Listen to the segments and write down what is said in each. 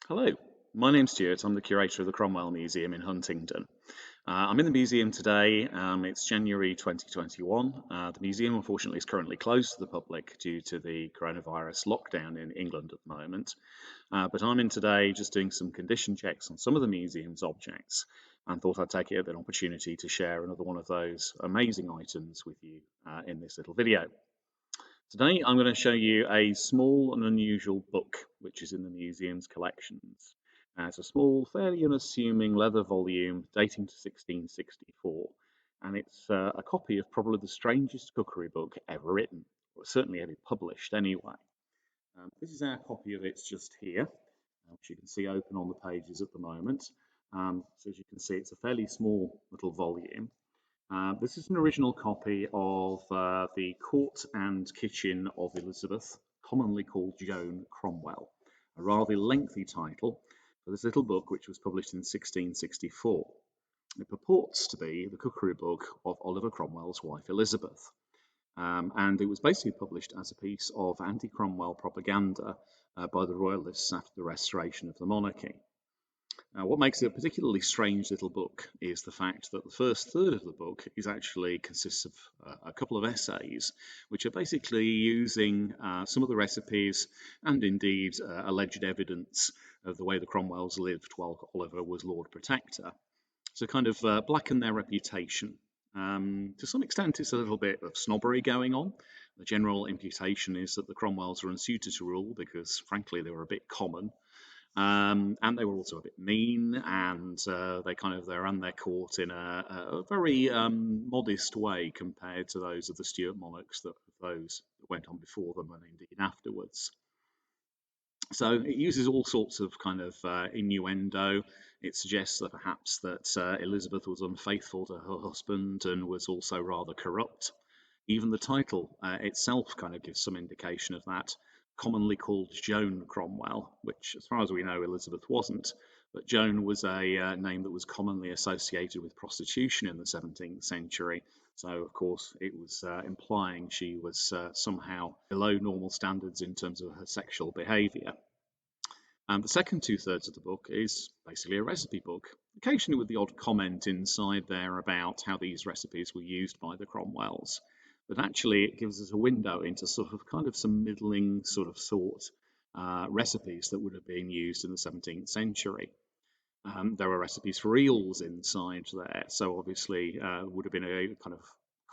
Hello, my name's Stuart. I'm the curator of the Cromwell Museum in Huntingdon. I'm in the museum today. It's January 2021. The museum, unfortunately, is currently closed to the public due to the coronavirus lockdown in England at the moment. But I'm in today just doing some condition checks on some of the museum's objects and thought I'd take it as an opportunity to share another one of those amazing items with you in this little video. Today I'm going to show you a small and unusual book which is in the museum's collections. It's a small, fairly unassuming leather volume dating to 1664, and it's a copy of probably the strangest cookery book ever written, or certainly ever published anyway. This is our copy of it just here, which you can see open on the pages at the moment. So as you can see, it's a fairly small little volume. This is an original copy of the Court and Kitchen of Elizabeth, commonly called Joan Cromwell, a rather lengthy title for this little book which was published in 1664. It purports to be the cookery book of Oliver Cromwell's wife Elizabeth, and it was basically published as a piece of anti-Cromwell propaganda by the Royalists after the restoration of the monarchy. Now, what makes it a particularly strange little book is the fact that the first third of the book is actually consists of a couple of essays, which are basically using some of the recipes and indeed alleged evidence of the way the Cromwells lived while Oliver was Lord Protector. So kind of blacken their reputation. To some extent, it's a little bit of snobbery going on. The general imputation is that the Cromwells were unsuited to rule because, frankly, they were a bit common. And they were also a bit mean, and they ran their court in a very modest way compared to those of the Stuart monarchs, those that went on before them and indeed afterwards. So it uses all sorts of kind of innuendo. It suggests that perhaps that Elizabeth was unfaithful to her husband and was also rather corrupt. Even the title itself kind of gives some indication of that, commonly called Joan Cromwell, which, as far as we know, Elizabeth wasn't. But Joan was a name that was commonly associated with prostitution in the 17th century. So, of course, it was implying she was somehow below normal standards in terms of her sexual behaviour. And the second two-thirds of the book is basically a recipe book, occasionally with the odd comment inside there about how these recipes were used by the Cromwells. But actually, it gives us a window into sort of kind of some middling sort of thought recipes that would have been used in the 17th century. There are recipes for eels inside there, so obviously would have been a kind of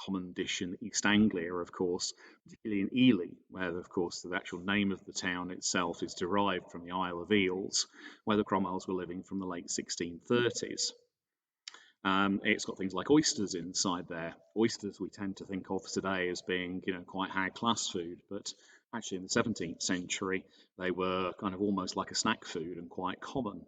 common dish in East Anglia, of course, particularly in Ely, where, of course, the actual name of the town itself is derived from the Isle of Eels, where the Cromwells were living from the late 1630s. It's got things like oysters inside there. Oysters we tend to think of today as being, quite high class food, but actually in the 17th century they were kind of almost like a snack food and quite common.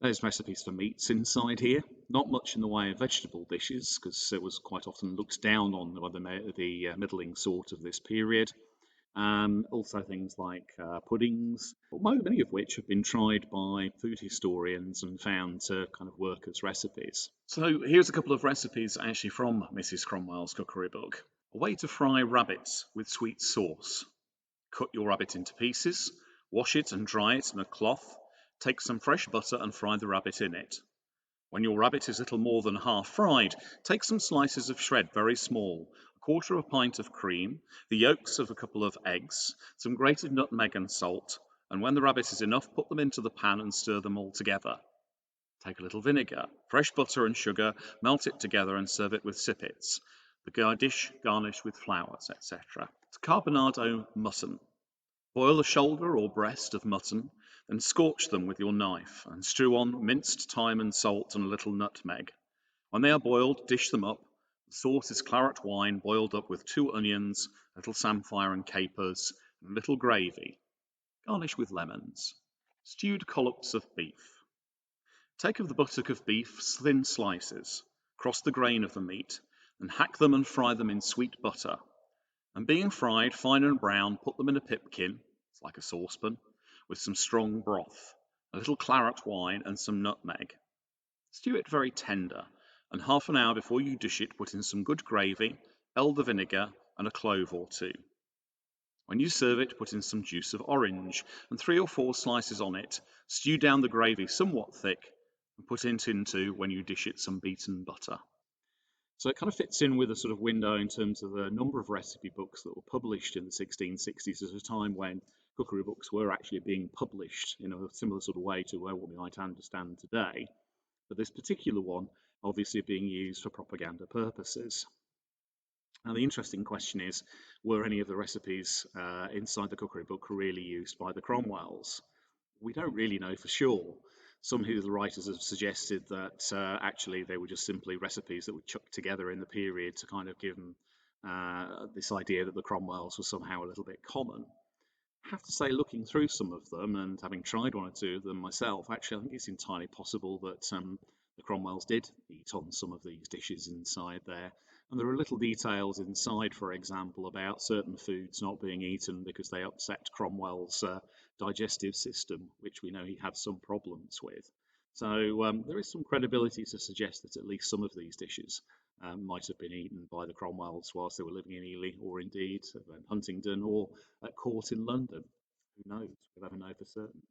There's recipes for meats inside here. Not much in the way of vegetable dishes, because it was quite often looked down on by the middling sort of this period. Also things like puddings, many of which have been tried by food historians and found to kind of work as recipes. So here's a couple of recipes actually from Mrs. Cromwell's cookery book. A way to fry rabbits with sweet sauce. Cut your rabbit into pieces, wash it and dry it in a cloth. Take some fresh butter and fry the rabbit in it. When your rabbit is little more than half fried, take some slices of shred very small, a quarter of a pint of cream, the yolks of a couple of eggs, some grated nutmeg and salt, and when the rabbit is enough, put them into the pan and stir them all together. Take a little vinegar, fresh butter and sugar, melt it together and serve it with sippets. The dish garnished with flowers, etc. Carbonado mutton. Boil a shoulder or breast of mutton, then scorch them with your knife, and strew on minced thyme and salt and a little nutmeg. When they are boiled, dish them up. The sauce is claret wine boiled up with 2 onions, a little samphire and capers, and a little gravy. Garnish with lemons. Stewed collops of beef. Take of the buttock of beef thin slices, cross the grain of the meat, and hack them and fry them in sweet butter. And being fried fine and brown, put them in a pipkin, it's like a saucepan, with some strong broth, a little claret wine and some nutmeg. Stew it very tender, and half an hour before you dish it, put in some good gravy, elder vinegar, and a clove or two. When you serve it, put in some juice of orange and 3 or 4 slices on it. Stew down the gravy somewhat thick and put it into, when you dish it, some beaten butter. So it kind of fits in with a sort of window in terms of the number of recipe books that were published in the 1660s at a time when cookery books were actually being published in a similar sort of way to what we might understand today. But this particular one obviously being used for propaganda purposes. Now, the interesting question is, were any of the recipes inside the cookery book really used by the Cromwells? We don't really know for sure. Some of the writers have suggested that actually they were just simply recipes that were chucked together in the period to kind of give them this idea that the Cromwells were somehow a little bit common. I have to say, looking through some of them and having tried one or two of them myself, actually, I think it's entirely possible that the Cromwells did eat on some of these dishes inside there. And there are little details inside, for example, about certain foods not being eaten because they upset Cromwell's digestive system, which we know he had some problems with. So there is some credibility to suggest that at least some of these dishes might have been eaten by the Cromwells whilst they were living in Ely, or indeed in Huntingdon, or at court in London. Who knows? We'll never know for certain.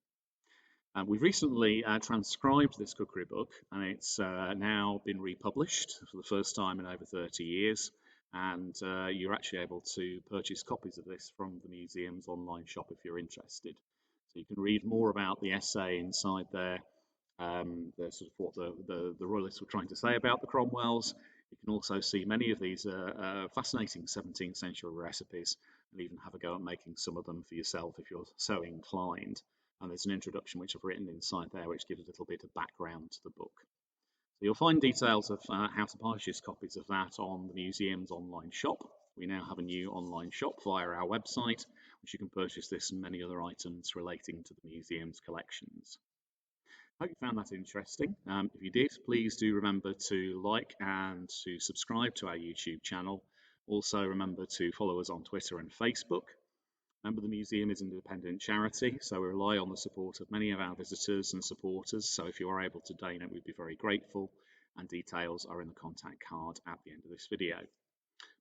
We've recently transcribed this cookery book, and it's now been republished for the first time in over 30 years. And you're actually able to purchase copies of this from the museum's online shop if you're interested. So you can read more about the essay inside there, the sort of what the royalists were trying to say about the Cromwells. You can also see many of these fascinating 17th century recipes, and even have a go at making some of them for yourself if you're so inclined. And there's an introduction which I've written inside there which gives a little bit of background to the book. So you'll find details of how to purchase copies of that on the museum's online shop. We now have a new online shop via our website, which you can purchase this and many other items relating to the museum's collections. Hope you found that interesting. If you did, please do remember to like and to subscribe to our YouTube channel. Also remember to follow us on Twitter and Facebook. Remember, the museum is an independent charity, so we rely on the support of many of our visitors and supporters. So if you are able to donate, we'd be very grateful, and details are in the contact card at the end of this video.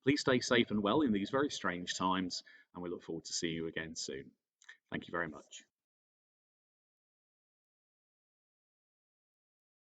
Please stay safe and well in these very strange times, and we look forward to seeing you again soon. Thank you very much.